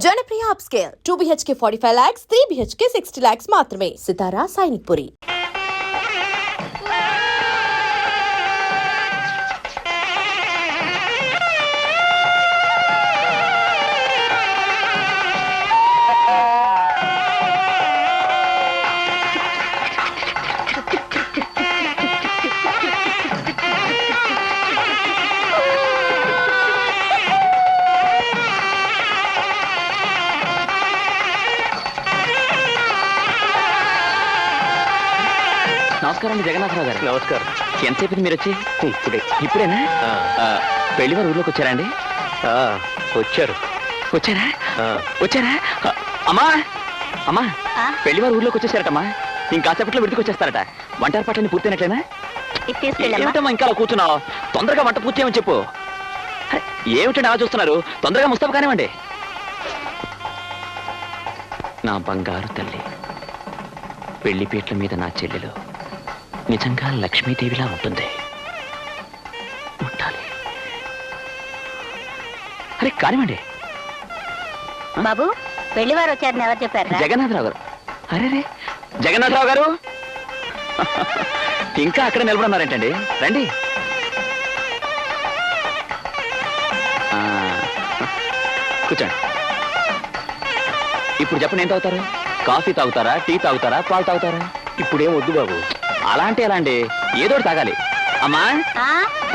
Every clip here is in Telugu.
Janapriya upscale 2 BHK 45 lakhs, 3 BHK 60 lakhs మాత్రమే. సితారా సైనిక్పురి. నమస్కారం అండి జగన్నాథరావు గారు. నమస్కారం. ఎంతసేపు మీరు వచ్చి? ఇప్పుడేనా? పెళ్లి వారు ఊర్లోకి వచ్చారా అండి? వచ్చారు. వచ్చారా? అమ్మా అమ్మా, పెళ్లి వారు ఊర్లోకి వచ్చేసారటమ్మా. ఇంకాసేపట్లో విడికి వచ్చేస్తారట. వంట ఏర్పాట్లన్నీ పూర్తయినట్లేనా? ఏమిటమ్మా ఇంకా అలా కూర్చున్నావు? తొందరగా వంట పూర్తి చేయమని చెప్పు. ఏమిటండి అలా చూస్తున్నారు? తొందరగా ముస్తాబు కానివ్వండి. నా బంగారు తల్లి, పెళ్లి పీటల మీద నా చెల్లెలు నిజంగా లక్ష్మీదేవిలా ఉంటుంది. ఉండాలి. అరే కానివ్వండి. బాబు, పెళ్లివారు వచ్చారని ఎవరు చెప్పారు? జగన్నాథరావు గారు. అరే జగన్నాథరావు గారు, ఇంకా అక్కడ నిలబడున్నారేంటండి? రండి. కూర్చోండి. ఇప్పుడు చెప్పండి, ఏం తాగుతారు? కాఫీ తాగుతారా, టీ తాగుతారా, పాలు తాగుతారా? ఇప్పుడేం వద్దు బాబు. అలా అంటే ఎలా అండి? ఏదో తాగాలి. అమ్మా,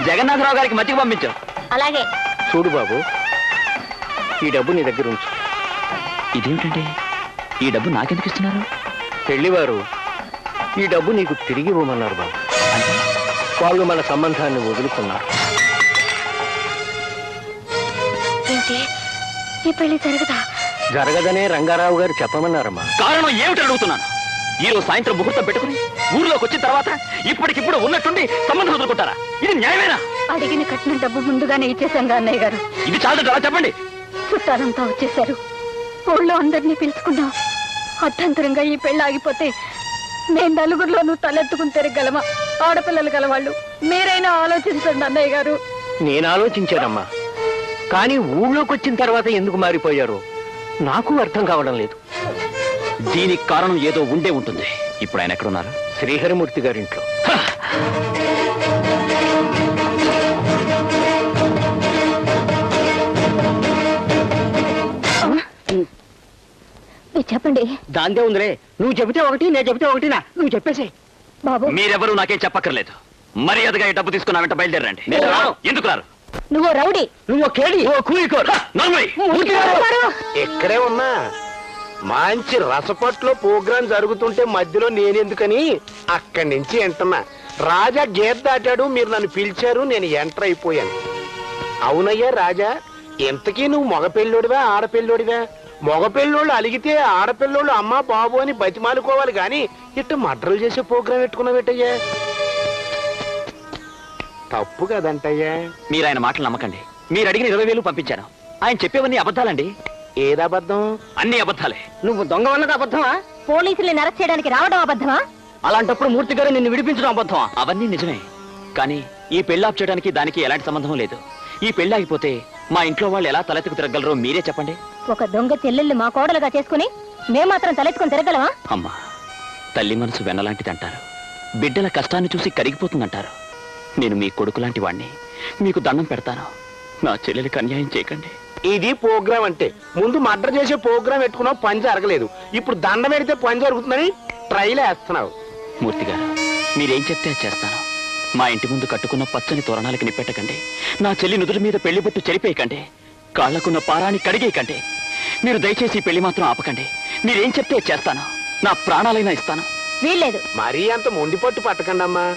జగన్నాథరావు గారికి మజ్జిగ పంపించు. అలాగే. చూడు బాబు, ఈ డబ్బు నీ దగ్గర ఉంచు. ఇదేమిటండి, ఈ డబ్బు నాకెందుకు ఇస్తున్నారు? పెళ్లివారు ఈ డబ్బు నీకు తిరిగి ఇవ్వమన్నారు బాబు. వాళ్ళు మన సంబంధాన్ని వదులుకున్నారు. ఈ పెళ్లి జరగదా? జరగదనే రంగారావు గారు చెప్పమన్నారమ్మా. కారణం ఏమిటి అడుగుతున్నాను. ఈ రోజు సాయంత్రం ముహూర్తం పెట్టుకుని ఊర్లోకి వచ్చిన తర్వాత ఇప్పటికిప్పుడు ఉన్నట్టుండి సంబంధం వదులుకుంటారా? ఇది న్యాయమేనా? అడిగిన కట్టిన డబ్బు ముందుగానే ఇచ్చేసాం అన్నయ్య గారు. ఇది చాలు, అలా చెప్పండి. చుట్టాలంతా వచ్చేసారు. ఊళ్ళో అందరినీ పిలుచుకున్నాం. అర్థంతరంగా ఈ పెళ్లి ఆగిపోతే నేను నలుగురిలోనూ తలెత్తుకుని తిరగలమా? ఆడపిల్లలు గలవాళ్ళు మీరైనా ఆలోచించండి అన్నయ్య గారు. నేను ఆలోచించానమ్మా, కానీ ఊళ్ళోకి వచ్చిన తర్వాత ఎందుకు మారిపోయారు నాకు అర్థం కావడం లేదు. దీనికి కారణం ఏదో ఉండే ఉంటుంది. ఇప్పుడు ఆయన ఎక్కడున్నారు? శ్రీహరిమూర్తి గారింట్లో. చెప్పండి. దాందే ఉందిలే. నువ్వు చెబితే ఒకటి, నేను చెబితే ఒకటినా? నువ్వు చెప్పేసి. బాబు, మీరెవరూ నాకేం చెప్పక్కర్లేదు. మర్యాదగా ఈ డబ్బు తీసుకున్నా వెంట బయలుదేరండి. ఎందుకు రారు? నువ్వు రౌడీ, నువ్వు కేడి, ఎక్కడే ఉన్నా మంచి రసపట్లో ప్రోగ్రాం జరుగుతుంటే మధ్యలో నేనెందుకని అక్కడి నుంచి ఎంటున్నా. రాజా గేట్ దాటాడు, మీరు నన్ను పిలిచారు, నేను ఎంటర్ అయిపోయాను. అవునయ్యా రాజా, ఎంతకీ నువ్వు మగపెళ్ళోడివా ఆడపిల్లోడివా? మగపెళ్ళోళ్ళు అలిగితే ఆడపిల్లోళ్ళు అమ్మా బాబు అని బతిమాలుకోవాలి గాని ఇట్ట మడ్రలు చేసే ప్రోగ్రాం పెట్టుకున్నావేటయ్యా? తప్పు కదంటయ్యా. మీరు ఆయన మాటలు నమ్మకండి. మీరు అడిగిన 20,000 పంపించాను. ఆయన చెప్పేవన్నీ అబద్ధాలండి. ఏదబద్ధం? అన్ని అబద్ధాలే. నువ్వు దొంగ అన్నది అబద్ధమా? పోలీసుల్ని అరెస్ట్ చేయడానికి రావడం అబద్ధమా? అలాంటప్పుడు మూర్తి గారు నిన్ను విడిపించడం అబద్ధమా? అవన్నీ నిజమే, కానీ ఈ పెళ్లాప్ చేయడానికి దానికి ఎలాంటి సంబంధం లేదు. ఈ పెళ్లి ఆగిపోతే మా ఇంట్లో వాళ్ళు ఎలా తలెత్తుకు తిరగలరో మీరే చెప్పండి. ఒక దొంగ చెల్లెల్ని మా కోడలుగా చేసుకుని మేము మాత్రం తలెత్తుకుని తిరగలమా? అమ్మా, తల్లి మనసు వెన్నలాంటిదంటారు. బిడ్డల కష్టాన్ని చూసి కరిగిపోతుందంటారు. నేను మీ కొడుకు లాంటి వాణ్ణి. మీకు దండం పెడతాను. నా చెల్లెలికి అన్యాయం చేయకండి. ఇది ప్రోగ్రాం అంటే ముందు మర్డర్ చేసే ప్రోగ్రాం పెట్టుకున్నావు, పని జరగలేదు. ఇప్పుడు దండ పెడితే పని జరుగుతుందని ట్రైల్ వేస్తున్నావు. మూర్తి గారు, మీరేం చెప్తే చేస్తాను. మా ఇంటి ముందు కట్టుకున్న పచ్చని తోరణాలకి నిప్పెట్టకండి. నా చెల్లి నుదురు మీద పెళ్లి బొట్టు చెరిపేయకండి. కాళ్లకున్న పారాన్ని కడిగేయకండి. మీరు దయచేసి పెళ్లి మాత్రం ఆపకండి. మీరేం చెప్తే చేస్తాను. నా ప్రాణాలైనా ఇస్తాను. వీల్లేదు. మరీ అంత మొండి పట్టు పట్టకండి అమ్మా.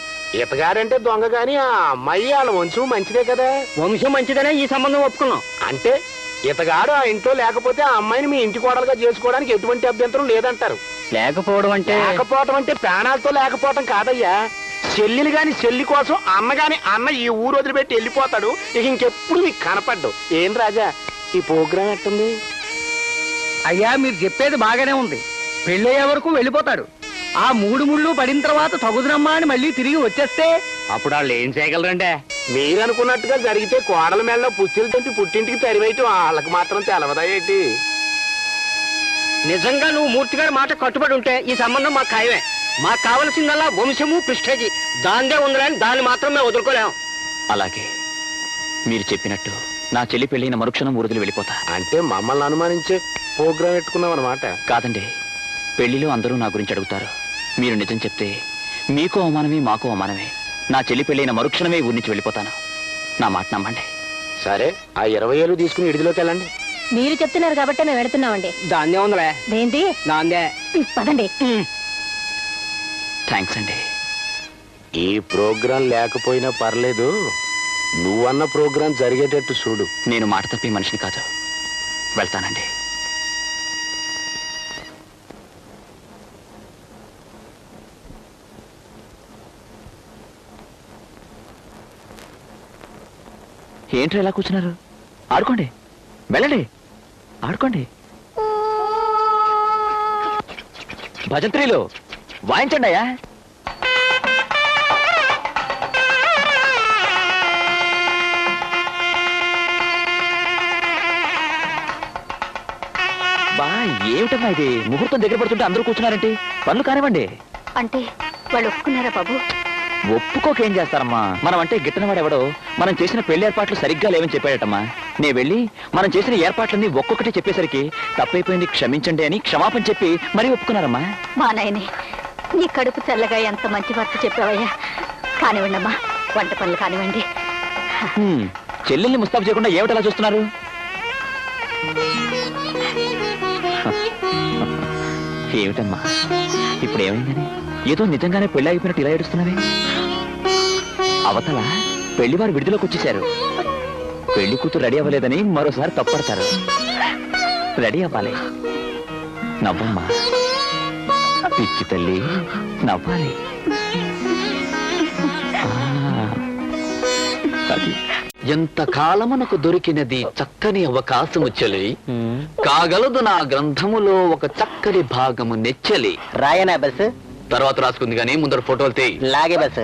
ఇతగారంటే దొంగ గాని ఆ అమ్మాయి వాళ్ళ వంశం మంచిదే కదా. వంశం మంచిదనే ఈ సంబంధం ఒప్పుకున్నాం. అంటే ఇతగాడు ఆ ఇంట్లో లేకపోతే ఆ అమ్మాయిని మీ ఇంటి కోడలుగా చేసుకోవడానికి ఎటువంటి అభ్యంతరం లేదంటారు. లేకపోవడం అంటే ప్రాణాలతో లేకపోవటం కాదయ్యా. చెల్లెలు గాని చెల్లి కోసం అన్న గాని అన్న ఈ ఊరు వదిలిపెట్టి వెళ్ళిపోతాడు. ఇక ఇంకెప్పుడు మీకు కనపడ్డు. ఏం రాజా, ఈ ప్రోగ్రాం ఎట్టుంది? అయ్యా, మీరు చెప్పేది బాగానే ఉంది. పెళ్ళయ్యే వరకు వెళ్ళిపోతాడు. ఆ 3 ముళ్ళు పడిన తర్వాత తగుదునమ్మా అని మళ్ళీ తిరిగి వచ్చేస్తే అప్పుడు వాళ్ళు ఏం చేయగలరంటే? మీరనుకున్నట్టుగా జరిగితే కోడల మేళ్ళలో పుచ్చిలు తెంపి పుట్టింటికి తరివేయటం వాళ్ళకి మాత్రం తెలవదా ఏంటి? నిజంగా నువ్వు మూర్తి గారి మాట కట్టుబడి ఉంటే ఈ సంబంధం మాకు ఖాయమే. మాకు కావలసిందల్లా వంశము ప్రిస్టేజీ. దాందే ఉందని దాన్ని మాత్రం మేము వదులుకోలేము. అలాగే మీరు చెప్పినట్టు నా చెల్లి పెళ్ళైన మరుక్షణం ఊరుదులు వెళ్ళిపోతా. అంటే మమ్మల్ని అనుమానించే ప్రోగ్రాం పెట్టుకున్నాం అన్నమాట. కాదండి, పెళ్లిలో అందరూ నా గురించి అడుగుతారు. మీరు నిజం చెప్తే మీకు అవమానమే మాకు అవమానమే. నా చెల్లి పెళ్ళైన మరుక్షణమే ఊరి నుంచి వెళ్ళిపోతాను. నా మాట నమ్మండి. సరే, ఆ 20,000 తీసుకుని ఇడిదిలోకి వెళ్ళండి. మీరు చెప్తున్నారు కాబట్టి మేము వెళుతున్నామండి. దాందే ఉందిలే. ఏంటి? దాందే. పదండి. థ్యాంక్స్ అండి. ఈ ప్రోగ్రాం లేకపోయినా పర్లేదు, నువ్వన్న ప్రోగ్రాం జరిగేటట్టు చూడు. నేను మాట తప్పే మనిషిని కాదు. వెళ్తానండి. ఏంట్రా ఎలా కూర్చున్నారు? ఆడుకోండి, వెళ్ళండి, ఆడుకోండి. భజంత్రీలు వాయించండి అయ్యా. బా ఏమిటమ్మా ఇది? ముహూర్తం దగ్గర పడుతుంటే అందరూ కూర్చున్నారంటే పనులు కానివ్వండి. అంటే వాళ్ళు ఒప్పుకున్నారా బాబు? ఒప్పుకోకేం చేస్తారమ్మా? మనం అంటే గిట్టనవాడెవడో మనం చేసిన పెళ్లి ఏర్పాట్లు సరిగ్గా లేవని చెప్పాడటమ్మా. నేను వెళ్ళి మనం చేసిన ఏర్పాట్లన్నీ ఒక్కొక్కటి చెప్పేసరికి తప్పైపోయింది క్షమించండి అని క్షమాపణ చెప్పి మరీ ఒప్పుకున్నారమ్మా. మా నాయనే, నీ కడుపు చల్లగా ఎంత మంచి వార్త చెప్పావయ్యా. కానివ్వండి అమ్మా, వంట పనులు కానివ్వండి. చెల్లెల్ని ముస్తాబు చేయకుండా ఏమిటలా చూస్తున్నారు? ఏమిటమ్మా ఇప్పుడు ఏమైందని? ఏదో నిజంగానే పెళ్లి అయిపోయినట్టు ఇలా ఏడుస్తున్నావే? అవతల పెళ్లివారు విడుదలకు వచ్చేశారు. పెళ్లి కూతురు రెడీ అవ్వలేదని మరోసారి తప్పడతారు. రెడీ అవ్వాలి. నవ్వమ్మా పిచ్చి తల్లి, నవ్వాలి. అది ఎంత కాలమునకు దొరికినది చక్కని అవకాశము చెలి, కాగలదు నా గ్రంథములో ఒక చక్కని భాగము నెచ్చలి. రాయనా బస్? తర్వాత రాసుకుంది కానీ ముందర ఫోటోలు తేయి. లాగే బస్.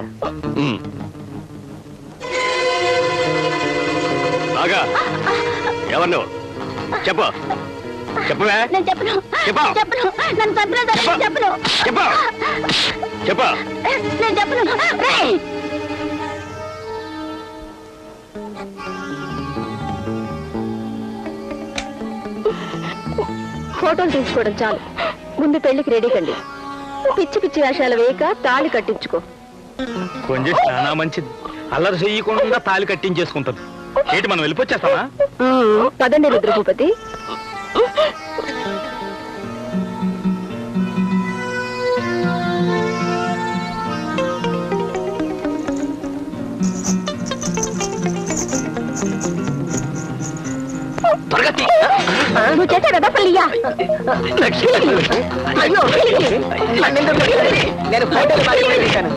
ఎవరు నువ్వు? చెప్పు, చెప్పవే. నేను చెప్పను. చెప్పు. చెప్పను. నన్ను చంపినా సరే నేను చెప్పను. చెప్పు, చెప్పు. నేను చెప్పను. రేయ్! ఫోటోలు తీసుకోవడం చాలు, ముందు పెళ్లికి రెడీ కండి. పిచ్చి పిచ్చి వేషాలు వేయక తాళి కట్టించుకో. కొంచెం చాలా మంచిది. అల్లరి చెయ్యకుండా తాళి కట్టించేసుకుంటారు. ఏంటి మనం వెళ్ళిపోచ్చేస్తామా? పదండి రుద్రభూపతి. నువ్వు చేసే కదా పల్లియా? అయ్యో నేను ఫోటోలు మాత్రమే తీశాను.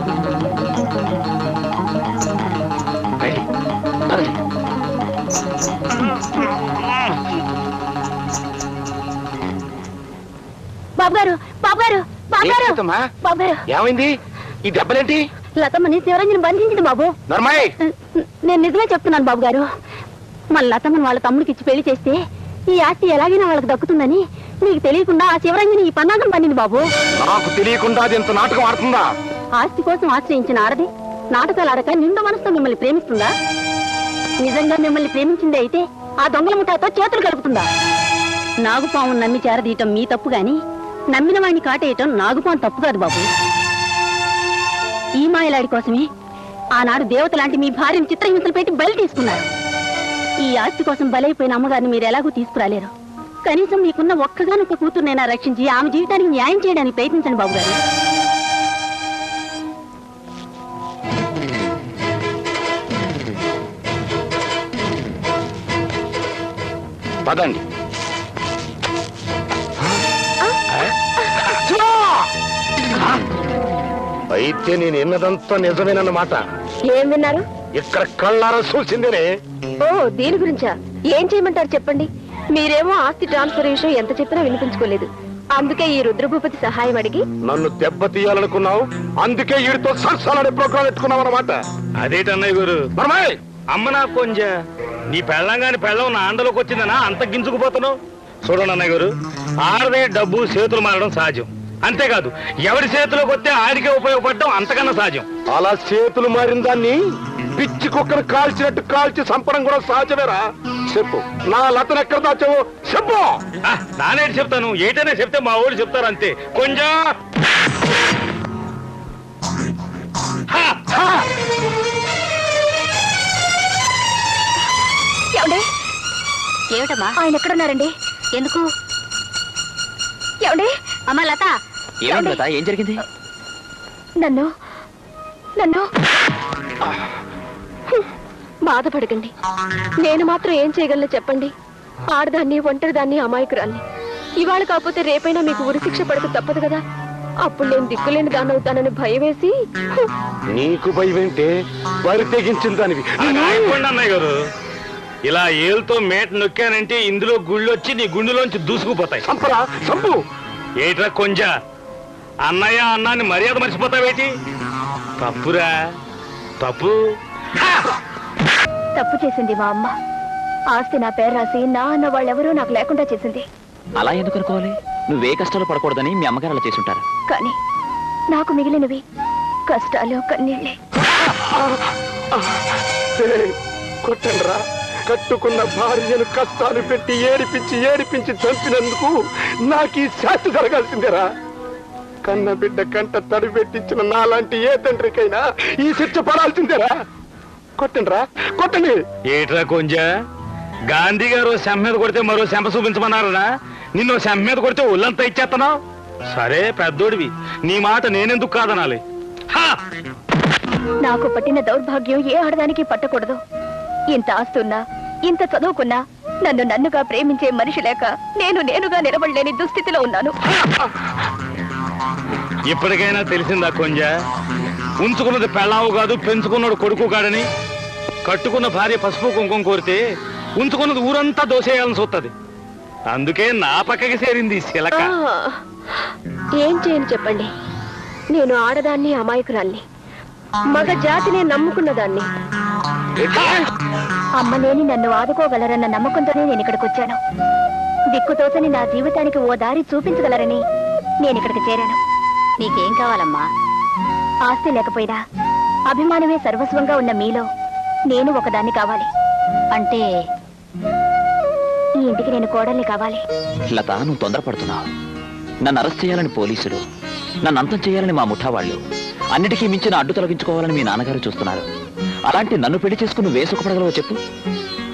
బాబు గారు, బాబు గారు, బాబు గారు, బాబు గారు, ఏమైంది? ఈ దెబ్బలేంటి? లతమ్మని శివరంజన్ బంధించింది బాబు. నర్మాయ్, నేను నిజమే చెప్తున్నాను బాబు గారు. మన లతమ్మని వాళ్ళ తమ్ముడికి ఇచ్చి పెళ్లి చేస్తే ఈ ఆస్తి ఎలాగైనా వాళ్ళకి దక్కుతుందని మీకు తెలియకుండా ఆ శివరంజని ఈ పన్నాగం పన్నింది బాబు. నాకు తెలియకుండా అది ఎంత నాటకం ఆడుతుందా? ఆస్తి కోసం ఆశ్రయించిన ఆడది నాటకాలు ఆడక నిండు మనసుతో మిమ్మల్ని ప్రేమిస్తుందా? నిజంగా మిమ్మల్ని ప్రేమించింది అయితే ఆ దొంగల ముఠాతో చేతులు కలుపుతుందా? నాగుపాము నమ్మి చేరదీయటం మీ తప్పు గాని నమ్మిన వాడిని కాటేయటం నాగుపాము తప్పు కాదు బాబు. ఈ మాయలాడి కోసమే ఆనాడు దేవత లాంటి మీ భార్యను చిత్రహింసలు పెట్టి బలి తీసుకున్నారు. ఈ ఆస్తి కోసం బలైపోయిన అమ్మగారిని మీరు ఎలాగూ తీసుకురాలేరు. కనీసం మీకున్న ఒక్కగానొక్క కూతుర్నైనా రక్షించి ఆమె జీవితానికి న్యాయం చేయడానికి ప్రయత్నించండి బాబు గారు. పదండి. అయితే నేను ఎన్నదంతా నిజమేనన్నమాట. ఏం విన్నారు? ఇక్కడ కళ్ళారా చూసిందేనే. ఓ, దీని గురించా? ఏం చేయమంటారు చెప్పండి. మీరేమో ఆస్తి ట్రాన్స్ఫర్ విషయం ఎంత చెప్పినా వినిపించుకోలేదు. అందుకే ఈ రుద్రభూపతి సహాయం అడిగి నన్ను దెబ్బతీయాలనుకున్నావు. అందుకే వీడితో సరసాలనే ప్రోగ్రాం పెట్టుకున్నావు అన్నమాట. అదేటన్నయ్య గురు. నర్మాయ్, అమ్మ నాకు కొంచెం నీ పెళ్ళంగాని పెళ్ళం నా అండలోకి వచ్చిందనా అంత గింజుకుపోతున్నావు? చూడండి అన్నయ్య గారు, ఆడదే డబ్బు చేతులు మారడం సహజం. అంతేకాదు ఎవరి చేతిలోకి వస్తే ఆడికే ఉపయోగపడడం అంతకన్నా సహజం. అలా చేతులు మారిన దాన్ని పిచ్చి కుక్కను కాల్చినట్టు కాల్చి చంపడం కూడా సహజమేరా. చెప్పు, నా లతను ఎక్కడ దాచావు చెప్పు. నానేటి చెప్తాను, ఏటైనా చెప్తే మా ఊళ్ళు చెప్తారు అంతే. కొంచెం ఏమిటమ్మా ఆయన ఎక్కడున్నారండి? ఎందుకు? ఏమండి? అమ్మా లత, ఏమైంది లత? ఏం జరిగింది? నన్ను నన్ను బాధపడకండి. నేను మాత్రం ఏం చేయగలను చెప్పండి? ఆడదాన్ని, ఒంటరిదాన్ని, అమాయకురాల్ని. ఇవాళ కాకపోతే రేపైనా మీకు ఉరి శిక్ష పడక తప్పదు కదా. అప్పుడు నేను దిక్కులేని దాన్ని అవుతానని భయం వేసి. నీకు భయం ఏంటే? బరి తెగించిన దానివి. అన్నయ్య గారు, ఇలా ఏలుతో మేట నొక్కానంటే ఇందులో గుళ్ళు వచ్చి నీ గుండెలోంచి దూసుకుపోతాయి. చంపరా, చంపు. ఏట్రా కొంచెం అన్నయ్య అన్నాన్ని మర్యాద మర్చిపోతావేటి? తప్పురా, తప్పు. తప్పు చేసింది మా అమ్మ. ఆస్తి నా పేరు రాసి నా అన్న వాళ్ళెవరూ నాకు లేకుండా చేసింది. అలా ఎందుకు అనుకోవాలి? నువ్వే కష్టాలు పడకూడదని మీ అమ్మగారు అలా చేసుంటారు. కానీ నాకు మిగిలినవి కష్టాలు, కన్నీళ్ళే. కొట్టండ్రా, కట్టుకున్న భార్యను కష్టాలు పెట్టి ఏడిపించి ఏడిపించి చంపినందుకు నాకు ఈ శాస్తి జరగాల్సిందేరా. కన్న బిడ్డ కంట తడి పెట్టించిన నాలాంటి ఏ తండ్రికైనా ఈ శిక్ష పడాల్సిందేరా. కొట్టండ్రా, కొట్టండి. ఏట్రా కొంచెం గాంధీ గారు శంఖ మీద కొడితే మరో శంప చూపించమన్నారా? నిన్ను శంఖ మీద కొడితే ఒళ్ళంతా ఇచ్చేస్తున్నావు. సరే పెద్దోడివి, నీ మాట నేనెందుకు కాదనాలి? నాకు పట్టిన దౌర్భాగ్యం ఏ ఆడదానికి పట్టకూడదు. ఇంత ఆస్తున్నా, ఇంత చదువుకున్నా నన్ను నన్నుగా ప్రేమించే మనిషి లేక నేనుగా నిలబడలేని దుస్థితిలో ఉన్నాను. ఇప్పటికైనా తెలిసిందా కొంచెం? ఉంచుకున్నది పెళ్ళావు కాదు, పెంచుకున్నాడు కొడుకు కాడని. కట్టుకున్న భార్య పసుపు కుంకుమ కోరితే ఉంచుకున్నది ఊరంతా దోసేయాలని చూస్తుంది. అందుకే నా పక్కకి చేరింది శిలక. ఏం చేయను చెప్పండి? నేను ఆడదాన్ని, అమాయకురాల్ని, మగ జాతినే నమ్ముకున్నదాన్ని. అమ్మలేని నన్ను ఆదుకోగలరన్న నమ్మకంతోనే నేను ఇక్కడికి వచ్చాను. దిక్కుతోచని నా జీవితానికి ఓ దారి చూపించగలరని నేను ఇక్కడికి చేరాను. నీకేం కావాలమ్మా? ఆస్తి లేకపోయినా అభిమానమే సర్వస్వంగా ఉన్న మీలో నేను ఒకదాన్ని కావాలి. అంటే ఈ ఇంటికి నేను కోడల్ని కావాలి. లత, నువ్వు తొందరపడుతున్నావు. నన్ను అరెస్ట్ చేయాలని పోలీసులు, నన్ను అంతం చేయాలని మా ముఠా వాళ్ళు, అన్నిటికీ మించిన అడ్డు తొలగించుకోవాలని మీ నాన్నగారు చూస్తున్నారు. అలాంటి నన్ను పెళ్లి చేసుకుని నువ్వే సుఖపడగలవో చెప్పు.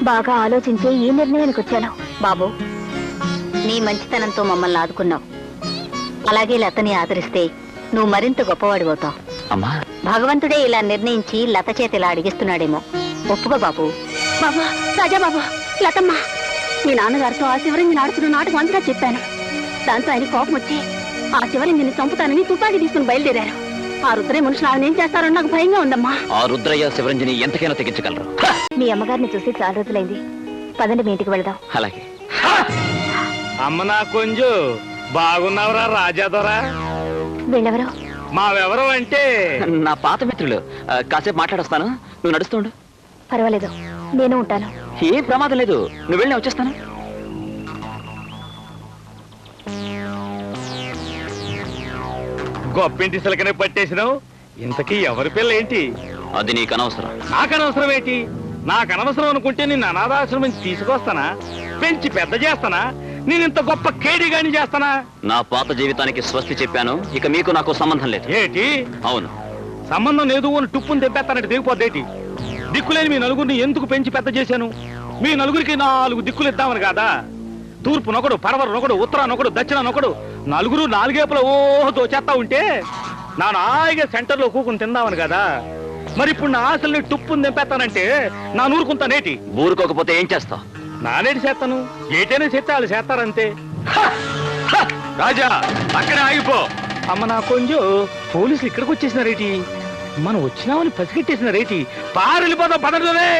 బాగా ఆలోచించి ఈ నిర్ణయానికి వచ్చాను. బాబు, నీ మంచితనంతో మమ్మల్ని ఆదుకున్నావు. అలాగే లతని ఆదరిస్తే నువ్వు మరింత గొప్పవాడిపోతావు. అమ్మా, భగవంతుడే ఇలా నిర్ణయించి లత చేత ఇలా అడిగిస్తున్నాడేమో. ఒప్పుకో బాబు. బాబు, రాజా బాబు, లతమ్మ, మీ నాన్నగారితో ఆ శివరంజన్ ఆడుతున్న నాటకం అంతా చెప్పాను. దాంతో ఆయన కోపం వచ్చి ఆ శివరంజన్ని చంపుతానని తుపాకీ తీసుకుని బయలుదేరారు. ఆ రుద్రయ్య మనుషులు ఆయన ఏం చేస్తారో నాకు భయంగా ఉందమ్మా. ఆ రుద్రయ్య శివరంజని ఎంతకైనా తెగించగలరు. మీ అమ్మగారిని చూసి చాలా రోజులైంది. పదండి, మీ ఇంటికి వెళదాం. అలాగే. అమ్మ నా కొంచెం బాగున్నావురా రాజాదొరా? వీళ్ళెవరు? మావెవరం అంటే నా పాత మిత్రులు. కాసేపు మాట్లాడొస్తాను, నువ్వు నడుస్తుండు. పర్వాలేదు, నేను ఉంటాను. ఏం ప్రమాదం లేదు, నువ్వు వెళ్ళి వచ్చేస్తాను. గొప్పింటి సిలకనే పట్టేసినావు. ఇంతకీ ఎవరి పిల్ల ఏంటి? అది నీకు అనవసరం. నాకనవసరం ఏంటి? నాకనవసరం అనుకుంటే నిన్ను అనాథాశ్రమం తీసుకొస్తానా? పెంచి పెద్ద చేస్తానా? నేను ఇంత గొప్ప కేడిగాని చేస్తానా? నా పాత జీవితానికి స్వస్తి చెప్పాను. ఇక మీకు నాకు సంబంధం లేదు. ఏంటి? అవును, సంబంధం లేదు అని టుప్పుని తెప్పేస్తానంటే దిగిపోద్దేటి? దిక్కులేని మీ నలుగురిని ఎందుకు పెంచి పెద్ద చేశాను? మీ నలుగురికి 4 దిక్కులు ఇద్దామని కాదా? తూర్పునొకడు, పడవరనొకడు, ఉత్తరానొకడు, దక్షిణానొకడు, నలుగురు 4 వైపుల ఓహో దోచేస్తా ఉంటే నా నాయిగా సెంటర్లో కూకుని తిందామని కదా. మరి ఇప్పుడు నా ఆశల్ని టుప్పుని తెంపేస్తానంటే నా నూరుకుంటానేటి? ఊరుకోకపోతే ఏం చేస్తావు? నానేటి చేస్తాను, ఏటైనా చేస్తే వాళ్ళు చేస్తారంతే. రాజా, అక్కడే ఆగిపో. అమ్మ నా కొంచెం పోలీసులు ఇక్కడికి వచ్చేసినారేటి? మనం వచ్చినామని పసిగట్టేసినారేటి? పారెళ్ళిపోతాం, పదరులే.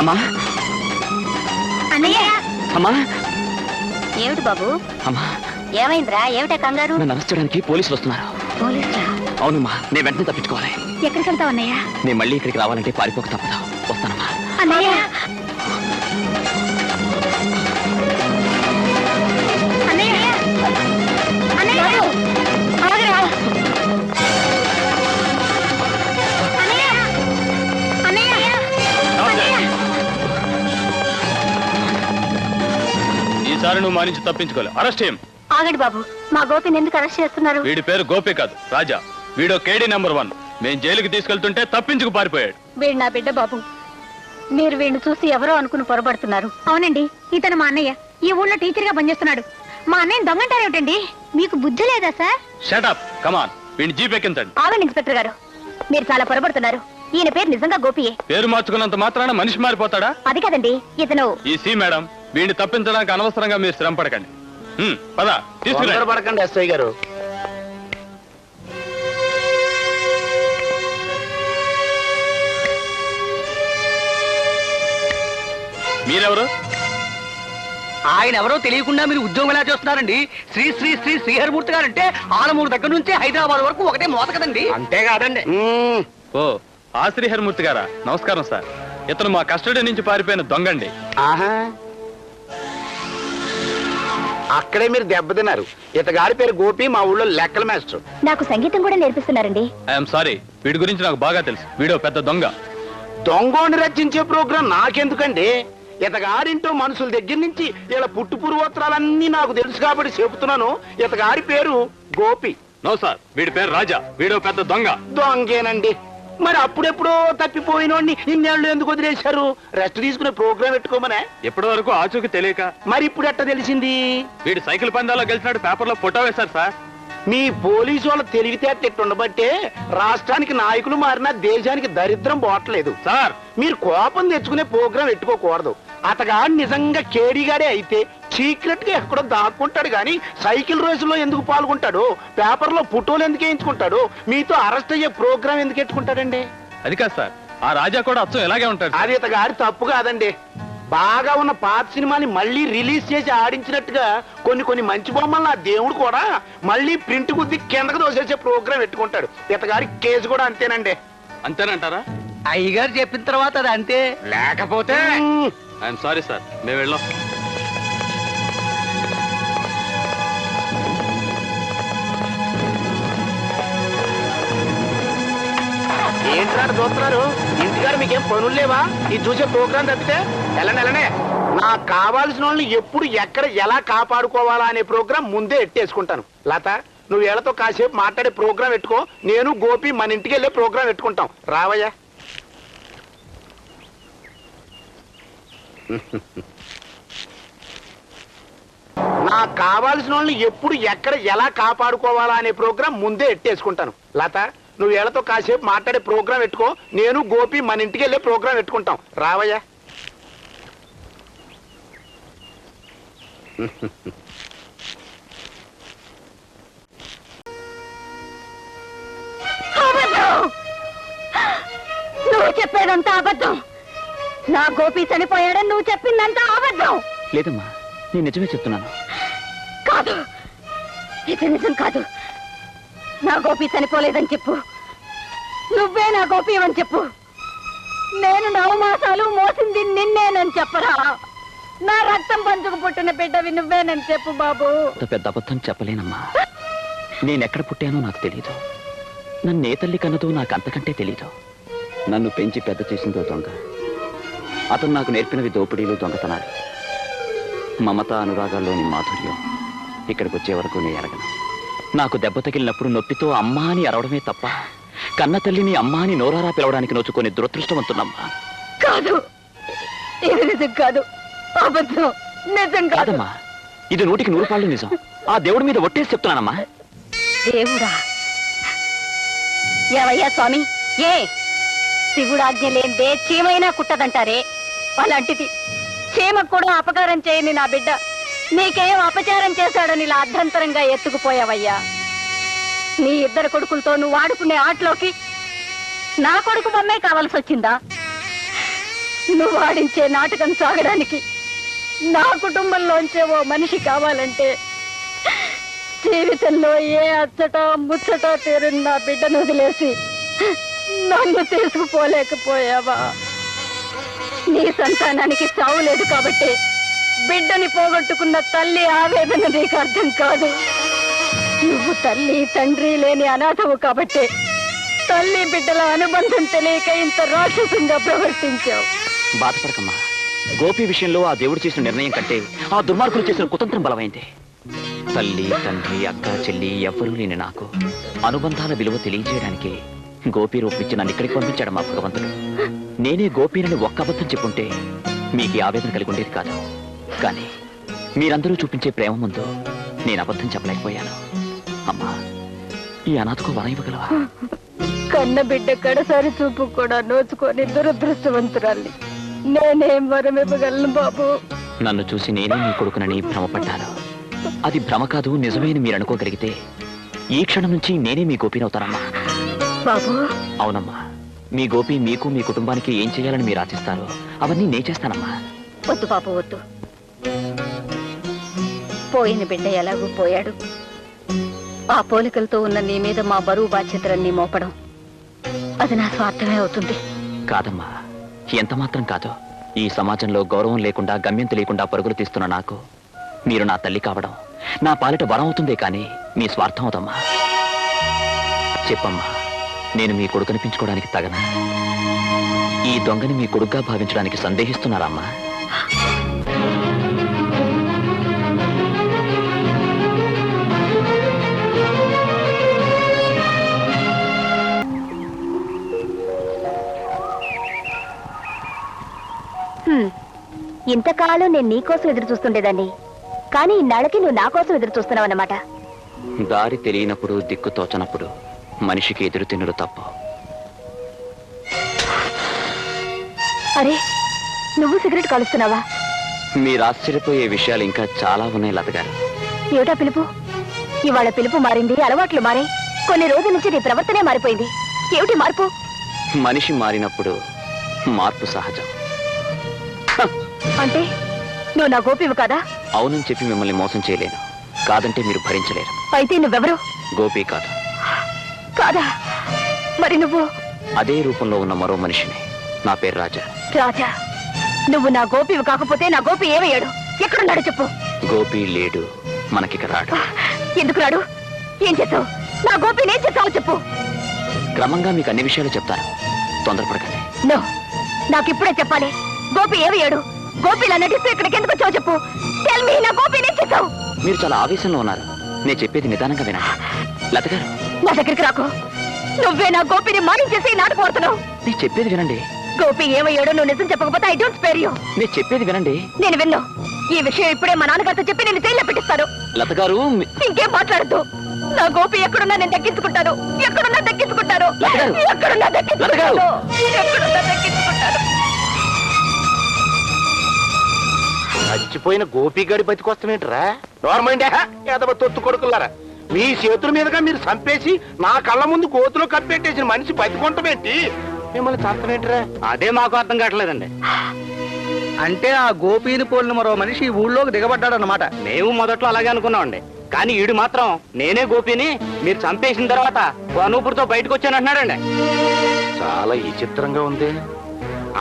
అమ్మా, అమ్మా ఏమిటి బాబు? అమ్మా, ఏమైందిరా? ఏమిటా కంగారు? నన్ను అరెస్ట్ చేయడానికి పోలీసులు వస్తున్నారు. పోలీసులా? అవునమ్మా, నేను వెంటనే తప్పించుకోవాలి. ఎక్కడికి వెళ్తావు అన్నయ్య? నేను మళ్ళీ ఇక్కడికి రావాలంటే పారిపోక తప్పదు. వస్తానమ్మా. అన్నయ్య అన్నయ్య అన్నయ్య ఆగరా. అన్నయ్య అన్నయ్య ఈసారి నువ్వు మా నుంచి తప్పించుకోలే. అరెస్ట్ చేయం. ఆగండి బాబు, మా గోపిని ఎందుకు అరెస్ట్ చేస్తున్నారు? వీడి పేరు గోపి కాదు, రాజా. వీడో కేడీ నెంబర్ 1. మేం జైలుకి తీసుకెళ్తుంటే తప్పించుకు పారిపోయాడు. వీడు నా బిడ్డ బాబు. మీరు వీడిని చూసి ఎవరో అనుకుని పొరబడుతున్నారు. అవునండి, ఇతను మా అన్నయ్య. ఈ ఊళ్ళో టీచర్ గా పనిచేస్తున్నాడు. మా అన్నయ్య దొంగంటారేమిటండి? మీకు బుద్ధి లేదా సార్? షట్ అప్, కమాన్. వీడిని జీప్ ఎక్కించండి. ఆగండి ఇన్స్పెక్టర్ గారు, మీరు చాలా పొరబడుతున్నారు. ఈయన పేరు నిజంగా గోపియే. పేరు మార్చుకున్నంత మాత్రాన మనిషి మారిపోతాడా? అది కదండి, ఇతను ఈ సి మేడం, వీడిని తప్పించడానికి అనవసరంగా మీరు శ్రమ పడకండి. పద, తీసుకురా. పడకండి ఎస్ఐ గారు. మీరెవరు? ఆయన ఎవరో తెలియకుండా మీరు ఉద్యోగం ఎలా చేస్తున్నారండి? శ్రీ శ్రీ శ్రీ శ్రీహరిమూర్తి గారంటే ఆలమూరు దగ్గర నుంచి హైదరాబాద్ వరకు ఒకటే మోత కదండి. అంతేకాదండి. ఓ, ఆ శ్రీహరిమూర్తి గారా? నమస్కారం సార్. ఇతను మా కస్టడీ నుంచి పారిపోయిన దొంగండి. ఆహా, అక్కడే మీరు దెబ్బతిన్నారు. ఇతగాడి పేరు గోపి, మా ఊళ్ళో లెక్కల మాస్టర్. నాకు సంగీతం కూడా నేర్పిస్తున్నారండి. ఐఎమ్ సారీ, వీడి గురించి నాకు బాగా తెలుసు. వీడో పెద్ద దొంగ. దొంగోని రచించే ప్రోగ్రాం నాకెందుకండి? ఇతగాడింటో మనుషుల దగ్గర నుంచి ఇలా పుట్టు పూర్వోత్తరాలన్నీ నాకు తెలుసు కాబట్టి చెబుతున్నాను. ఇతగాడి పేరు గోపి. నో సార్, వీడి పేరు రాజా. వీడో పెద్ద దొంగ. దొంగేనండి. మరి అప్పుడెప్పుడో తప్పిపోయినోడిని ఇన్నేళ్ళు ఎందుకు వదిలేశారు? రెస్ట్ తీసుకునే ప్రోగ్రాం పెట్టుకోమనే. ఎప్పటి వరకు ఆచూకి తెలియక. మరి ఇప్పుడు ఎట్ట తెలిసింది? వీడు సైకిల్ పందాల్లో గెలిచినాడు పేపర్లో ఫోటో వేశారు సార్. మీ పోలీసు వాళ్ళ తెలివితేటట్టుండబట్టే రాష్ట్రానికి నాయకులు మారినా దేశానికి దరిద్రం పోవట్లేదు. సార్, మీరు కోపం తెచ్చుకునే ప్రోగ్రాం పెట్టుకోకూడదు. అతగాడు నిజంగా కేడీగాడే అయితే సీక్రెట్ గా ఎక్కడో దాక్కుంటాడు గాని సైకిల్ రేసులో ఎందుకు పాల్గొంటాడు? పేపర్లో ఫోటోలు ఎందుకు వేయించుకుంటాడు? మీతో అరెస్ట్ అయ్యే ప్రోగ్రాం ఎందుకు పెట్టుకుంటాడండి? అది కాదు సార్, ఆ రాజా కూడా అచ్చం ఎలాగే ఉంటాడు. అది ఇతగాడి తప్పు కాదండి. బాగా ఉన్న పాత సినిమాని మళ్ళీ రిలీజ్ చేసి ఆడించినట్టుగా కొన్ని మంచి బొమ్మలు ఆ దేవుడు కూడా మళ్ళీ ప్రింట్ గుద్ది కిందకు దోసేసే ప్రోగ్రాం పెట్టుకుంటాడు. ఇతగాడి కేసు కూడా అంతేనండి. అంతేనంటారా? అయ్యగారు చెప్పిన తర్వాత అది అంతే. లేకపోతే ఐఎమ్ సారీ సార్, మేము వెళ్ళాం. ఏంటారు చూస్తున్నారు? ఇంటికాడ మీకేం పనులు లేవా? ఇది చూసే ప్రోగ్రాం తప్పితే వెళ్ళనే. నాకు కావాల్సిన వాళ్ళని ఎప్పుడు ఎక్కడ ఎలా కాపాడుకోవాలా అనే ప్రోగ్రాం ముందే ఎట్టేసుకుంటాను. లత, నువ్వు వీళ్ళతో కాసేపు మాట్లాడే ప్రోగ్రాం పెట్టుకో. నేను గోపి మన ఇంటికి వెళ్ళే ప్రోగ్రాం పెట్టుకుంటాం. రావయ్యా. నాకు కావాల్సిన వాళ్ళని ఎప్పుడు ఎక్కడ ఎలా కాపాడుకోవాలా అనే ప్రోగ్రాం ముందే ఎట్టేసుకుంటాను. లత, నువ్వు వీళ్ళతో కాసేపు మాట్లాడే ప్రోగ్రాం పెట్టుకో. నేను గోపి మన ఇంటికి వెళ్ళే ప్రోగ్రాం పెట్టుకుంటాం. రావయ్యా. నువ్వు చెప్పేదంతా అబద్ధం. నా గోపి చనిపోయాడని నువ్వు చెప్పిందంతా అబద్ధం. లేదమ్మా, నేను నిజమే చెప్తున్నాను. కాదు, ఇది నిజం కాదు. నా గోపి చనిపోలేదని చెప్పు. నువ్వే నా గోపి అని చెప్పు. నేను 9 మాసాలు మోసింది నిన్నేనని చెప్పరా? నా రక్తం పంచుకు పుట్టిన బిడ్డవి నువ్వేనని చెప్పు బాబు. అంత పెద్ద అబద్ధం చెప్పలేనమ్మా. నేనెక్కడ పుట్టానో నాకు తెలీదు. నన్ను ఏ తల్లి కన్నదో నాకు అంతకంటే తెలీదు. నన్ను పెంచి పెద్ద చేసిందో దొంగ. అతను నాకు నేర్పినవి దోపిడీలు, దొంగతనాలు. మమత అనురాగాల్లోని మాధుర్యం ఇక్కడికి వచ్చే వరకు నేను ఎరగను. నాకు దెబ్బ తగిలినప్పుడు నొప్పితో అమ్మా అని అరవడమే తప్ప కన్న తల్లిని అమ్మా అని నోరారా పిలవడానికి నోచుకొని దురదృష్టవంతున్నమ్మా. కాదు, ఇది నిజం కాదు, అబద్ధం. నిజం కాదమ్మా, ఇది 100కి 100 పాళ్ళు నిజం. ఆ దేవుడి మీద ఒట్టేసి చెప్తున్నానమ్మా. దేవుడా? ఏవయ్యా స్వామి, ఏ శివుడాజ్ఞ లేదే చీమైనా కుట్టదంటారే, అలాంటిది చీమకు కూడా అపకారం చేయని నా బిడ్డ నీకేం అపచారం చేశాడని ఇలా అర్ధంతరంగా ఎత్తుకుపోయావయ్యా. నీ 2 కొడుకులతో నువ్వు ఆడుకునే ఆటలోకి నా కొడుకు బొమ్మే కావాల్సి వచ్చిందా? నువ్వు ఆడించే నాటకం సాగడానికి నా కుటుంబంలోంచే ఓ మనిషి కావాలంటే జీవితంలో ఏ అచ్చట ముచ్చట తీరిన నా బిడ్డను వదిలేసి నన్ను తీసుకుపోలేకపోయావా? నీ సంతానానికి చావు లేదు కాబట్టి బిడ్డని పోగొట్టుకున్న తల్లి ఆవేదన నీకు అర్థం కాదు. నువ్వు తల్లి తండ్రి లేని అనాథవు కాబట్టి తల్లి బిడ్డల అనుబంధం తెలియక ఇంత రాక్షసంగా ప్రవర్తించావు. బాధపడకమ్మా. గోపి విషయంలో ఆ దేవుడు చేసిన నిర్ణయం కంటే ఆ దుర్మార్గులు చేసిన కుతంత్రం బలమైంది. తల్లి తండ్రి అక్క చెల్లి ఎవ్వరూ లేని నాకు అనుబంధాల విలువ తెలియజేయడానికి గోపి రూపించి నన్ను ఇక్కడికి పంపించాడు మా భగవంతుడు. నేనే గోపీనని ఒక్క అబద్ధం చెప్పుంటే మీకు ఈ ఆవేదన కలిగి ఉండేది కాదు. కానీ మీరందరూ చూపించే ప్రేమ ముందు నేను అబద్ధం చెప్పలేకపోయాను. అమ్మా, ఈ అనాథకు వరం ఇవ్వగలవా? కన్న బిడ్డ కడసారి చూపు కూడా నోచుకొని దురదృష్టవంతురాల్ని నేనేం వరం ఇవ్వగలను బాబు? నన్ను చూసి నేనే మీ కొడుకునని భ్రమపడ్డాను. అది భ్రమ కాదు, నిజమేని మీరు అనుకోగలిగితే ఈ క్షణం నుంచి నేనే మీ గోపినవుతానమ్మా. బాబు, అవునమ్మా. మీ గోపి మీకు మీ కుటుంబానికి ఏం చేయాలని మీరు ఆశిస్తారో అవన్నీ నే చేస్తానమ్మా. వద్దు బాబు, వద్దు. పోయిన బిడ్డ ఎలాగూ పోయాడు. ఆ పోలికలతో ఉన్న నీ మీద మా బరువు బాధ్యతలన్నీ మోపడం అది నా స్వార్థమే అవుతుంది. కాదమ్మా, ఎంత మాత్రం కాదు. ఈ సమాజంలో గౌరవం లేకుండా గమ్యం తెలియకుండా పరుగులు తీస్తున్న నాకు మీరు నా తల్లి కావడం నా పాలిట వరం అవుతుందే కానీ మీ స్వార్థం అవుతమ్మా. చెప్పమ్మా, నేను మీ కొడుకు అనిపించుకోవడానికి తగనా? ఈ దొంగని మీ కొడుకుగా భావించడానికి సందేహిస్తున్నారమ్మా? ఇంతకాలం నేను నీకోసం ఎదురు చూస్తుండేదాన్ని, కానీ ఇన్నాళ్ళకి నువ్వు నా కోసం ఎదురు చూస్తున్నావు అన్నమాట. దారి తెలియనప్పుడు దిక్కు తోచనప్పుడు మనిషికి ఎదురు తినుడు తప్ప. అరే, నువ్వు సిగరెట్ కాలుస్తున్నావా? మీరు ఆశ్చర్యపోయే విషయాలు ఇంకా చాలా ఉన్నాయి లతగారు. ఏమిటా పిలుపు? ఇవాళ పిలుపు మారింది, అలవాట్లు మారాయి. కొన్ని రోజుల నుంచి నీ ప్రవర్తనే మారిపోయింది. ఏమిటి మార్పు? మనిషి మారినప్పుడు మార్పు సహజం. అంటే నువ్వు నా గోపివి కాదా? అవునని చెప్పి మిమ్మల్ని మోసం చేయలేను. కాదంటే మీరు భరించలేరు. అయితే నువ్వెవరు? గోపి కాదు. కాదా? మరి నువ్వు? అదే రూపంలో ఉన్న మరో మనిషిని. నా పేరు రాజా. రాజా, నువ్వు నా గోపివి కాకపోతే నా గోపి ఏమయ్యాడు? ఎక్కడున్నాడు చెప్పు. గోపి లేడు, మనకిక రాడు. ఎందుకు రాడు? ఏం చేసావు? నా గోపిని ఏం చేసావు చెప్పు. క్రమంగా మీకు అన్ని విషయాలు చెప్తాను, తొందరపడకండి. నో, నాకిప్పుడే చెప్పాలి. గోపి ఏమయ్యాడు? గోపిలా నటిస్తూ ఇక్కడికి ఎందుకు వచ్చావు చెప్పు. టెల్ మీ, నా గోపిని ఏం చేసావు? మీరు చాలా ఆవేశంలో ఉన్నారు. నేను చెప్పేది నిదానంగా వినండి. లతగారు, నా దగ్గరికి రాకు. నువ్వే నా గోపిని మానించేసి నాటకం ఆడుతున్నావు. నేను చెప్పేది వినండి. గోపి ఏమయ్యాడో నువ్వు నిజం చెప్పకపోతే ఐ డోంట్ స్పేర్ యూ. నేను చెప్పేది వినండి. నేను విన్ను. ఈ విషయం ఇప్పుడే మా నాన్నగారితో చెప్పి నేను జైల్లో పెట్టిస్తాను. లతగారు, ఇంకేం మాట్లాడద్దు. నా గోపి ఎక్కడున్నా నేను దక్కించుకుంటాను. ఎక్కడున్నా దక్కించుకుంటాను. లతగారు, ఎక్కడున్నా దక్కించుకుంటాను. ఎక్కడున్నా దక్కించుకుంటాను. చచ్చిపోయిన గోపిగడి బతికొస్తామేంట్రా? నార్మండే యాదవ తొత్తు కొడుకులారా, మీ చేతుల మీదుగా మీరు చంపేసి నా కళ్ళ ముందు గోతులో కప్పెట్టేసిన మనిషి బతికొంటమేంటి? మిమ్మల్ని చంపమేంట్రా? అదే మాకు అర్థం కావట్లేదండి. అంటే ఆ గోపీని పోలిన మరో మనిషి ఈ ఊళ్ళోకి దిగబడ్డాడు అన్నమాట. మేము మొదట్లో అలాగే అనుకున్నామండి. కానీ ఈడు మాత్రం నేనే గోపిని మీరు చంపేసిన తర్వాత అనూపురితో బయటకు వచ్చానంటున్నాడండి. చాలా విచిత్రంగా ఉంది.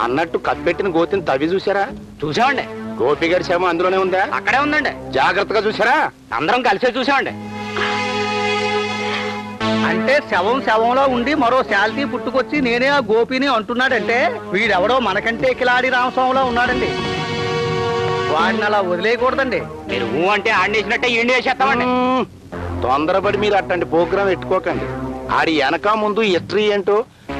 అన్నట్టు కప్పెట్టిన గోతిని తవ్వి చూసారా? చూసామండి. గోపిగడి శవం అందులోనే ఉందా? అక్కడే ఉందండి. జాగ్రత్తగా చూసారా? అందరం కలిసే చూసామండి. అంటే శవంలో ఉండి మరో శాల్తీ పుట్టుకొచ్చి నేనే ఆ గోపిని అంటున్నాడంటే వీడెవడో మనకంటే కిలాడి రామస్వామిలో ఉన్నాడండి. వాడిని అలా వదిలేయకూడదండి. మీరు ఊ అంటే ఆడేసినట్టే ఈండి వేసేస్తామండి. తొందరపడి మీరు అట్లాంటి ప్రోగ్రాం పెట్టుకోకండి. ఆడి వెనక ముందు హిస్టరీ ఏంటో,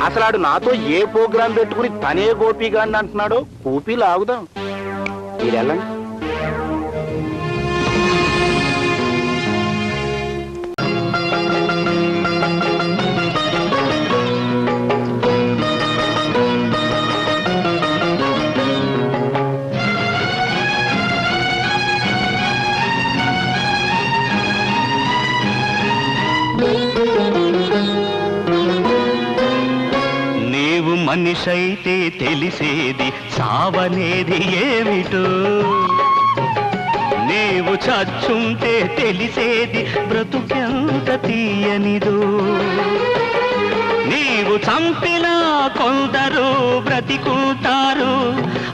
అసలు ఆడు నాతో ఏ ప్రోగ్రాం పెట్టుకుని తనే గోపిగాడిని అంటున్నాడో ఊపి లాగుదాం. మీరు వెళ్ళండి. నీవు మనిషైతే తెలిసేది సావనేది ఏమిటో, నీవు చచ్చుంటే తెలిసేది బ్రతుకెంత తీయనిదో. నీవు చంపినా కొందరు బ్రతికుంటారు,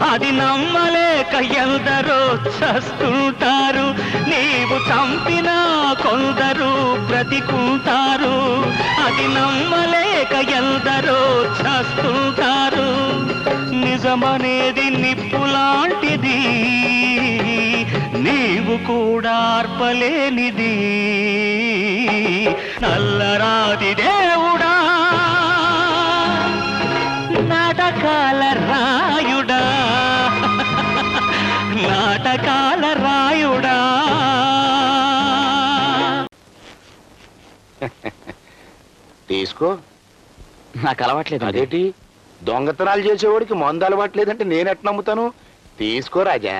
అది నమ్మలేక ఎందరో చస్తుంటారు. నీవు చంపినా కొందరు బ్రతికుంటారు, అది నమ్మలేక ఎందరో చస్తుంటారు. నిజమనేది నిప్పులాంటిది, నీవు కూడా అర్పలేనిది. నల్లరాది దేవుడా, నాటకాల రాయుడా, నాటకాల రాయుడా. తీసుకో. నాకు అలవాట్లేదు. అదేంటి దొంగతనాలు చేసేవాడికి మందు అలవాట్లేదంటే నేనెట్ నమ్ముతాను? తీసుకో రాజా.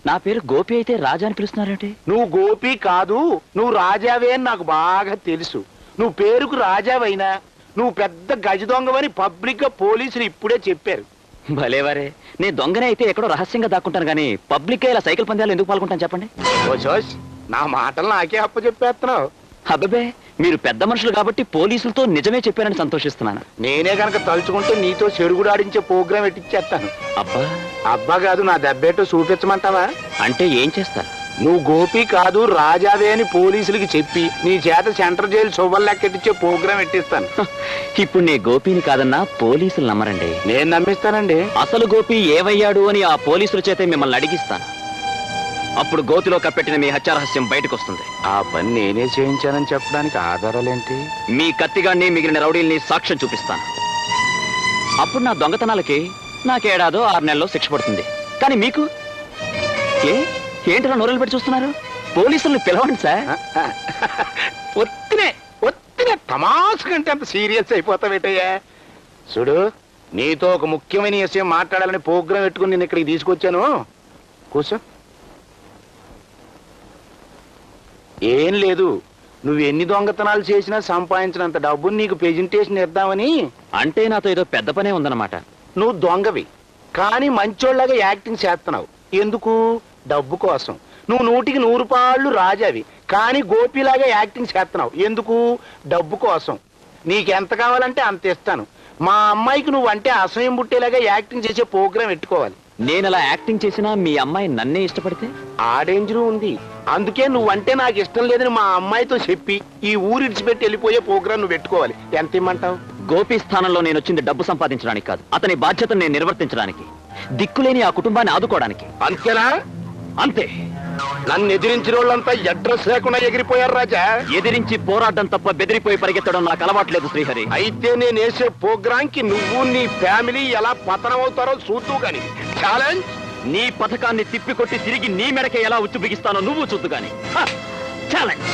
నా పేరు గోపి అయితే రాజా అని పిలుస్తున్నారేంటి? నువ్వు గోపి కాదు, నువ్వు రాజావే అని నాకు బాగా తెలుసు. నువ్వు పేరుకు రాజావైనా నువ్వు పెద్ద గజ దొంగవని పబ్లిక్ గా పోలీసులు ఇప్పుడే చెప్పారు. భలేవారే, నేను దొంగనే అయితే ఎక్కడో రహస్యంగా దాక్కుంటాను కానీ పబ్లిక్ ఇలా సైకిల్ పందాలు ఎందుకు పాల్గొంటాను చెప్పండి? ఓ సోష్, నా మాటలు నాకే అప్పచెప్పేస్తున్నావు. అబ్బే, మీరు పెద్ద మనుషులు కాబట్టి పోలీసులతో నిజమే చెప్పానని సంతోషిస్తున్నాను. నేనే కనుక తలుచుకుంటే నీతో చెడుగుడు ఆడించే ప్రోగ్రాం ఎట్టిచ్చేస్తాను. అబ్బా అబ్బా కాదు, నా దెబ్బేటో చూపించమంటావా? అంటే ఏం చేస్తారు? నువ్వు గోపి కాదు రాజావే అని పోలీసులకి చెప్పి నీ చేత సెంట్రల్ జైలు శుభం లెక్కెట్టించే ప్రోగ్రాం ఎట్టిస్తాను. ఇప్పుడు నీ గోపిని కాదన్నా పోలీసులు నమ్మరండి. నేను నమ్మిస్తానండి. అసలు గోపి ఏవయ్యాడు అని ఆ పోలీసుల చేతే మిమ్మల్ని అడిగిస్తాను. అప్పుడు గోతిలో కప్పెట్టిన మీ హత్యారహస్యం బయటకు వస్తుంది. ఆ పని నేనే చేయించానని చెప్పడానికి ఆధారాలేంటి? మీ కత్తిగాన్ని మిగిలిన రౌడీల్ని సాక్ష్యం చూపిస్తాను. అప్పుడు నా దొంగతనాలకి నాకు 6 నెలల్లో శిక్ష పడుతుంది. కానీ మీకు ఏంటలా నోరెలు పెట్టి చూస్తున్నారు? పోలీసుల్ని పిలవండి సార్. ఒత్తినే తమాష కంటే అంత సీరియస్ అయిపోతావేటయ్యా. చూడు, నీతో ఒక ముఖ్యమైన విషయం మాట్లాడాలని ప్రోగ్రాం పెట్టుకుని నేను ఇక్కడికి తీసుకొచ్చాను. కూర్చో. ఏం లేదు, నువ్వు ఎన్ని దొంగతనాలు చేసినా సంపాదించినంత డబ్బుని నీకు ప్రెజెంటేషన్ ఇద్దామని. అంటే నాతో ఏదో పెద్ద పనే ఉందన్నమాట. నువ్వు దొంగవి కానీ మంచోళ్ళగా యాక్టింగ్ చేస్తున్నావు. ఎందుకు? డబ్బు కోసం. నువ్వు 100కి 100 పాళ్ళు రాజావి కానీ గోపిలాగా యాక్టింగ్ చేస్తున్నావు. ఎందుకు? డబ్బు కోసం. నీకెంత కావాలంటే అంత ఇస్తాను. మా అమ్మాయికి నువ్వు అంటే అసహ్యం పుట్టేలాగా యాక్టింగ్ చేసే ప్రోగ్రాం పెట్టుకోవాలి. నేను అలా యాక్టింగ్ చేసినా మీ అమ్మాయి నన్నే ఇష్టపడితే? ఆ డేంజరు ఉంది. అందుకే నువ్వంటే నాకు ఇష్టం లేదని మా అమ్మాయితో చెప్పి ఈ ఊరు ఇడిచిపెట్టి వెళ్ళిపోయే ప్రోగ్రాం నువ్వు పెట్టుకోవాలి. ఎంత ఇమ్మంటావు? గోపి స్థానంలో నేను వచ్చింది డబ్బు సంపాదించడానికి కాదు, అతని బాధ్యతను నేను నిర్వర్తించడానికి, దిక్కులేని ఆ కుటుంబాన్ని ఆదుకోవడానికి. అంతేనా? అంతే. నన్ను ఎదిరించిన వాళ్ళంతా అడ్రస్ లేకుండా ఎగిరిపోయారు రాజా. ఎదిరించి పోరాడడం తప్ప బెదిరిపోయి పరిగెత్తడం నాకు అలవాట్లేదు శ్రీహరి. అయితే నేను వేసే ప్రోగ్రాం కి నువ్వు నీ ఫ్యామిలీ ఎలా పతనం అవుతారో చూద్దు గాని. ఛాలెంజ్. నీ పథకాన్ని తిప్పికొట్టి తిరిగి నీ మెడకే ఎలా ఉచ్చు బిగిస్తానో నువ్వు చూద్దు గాని. ఛాలెంజ్.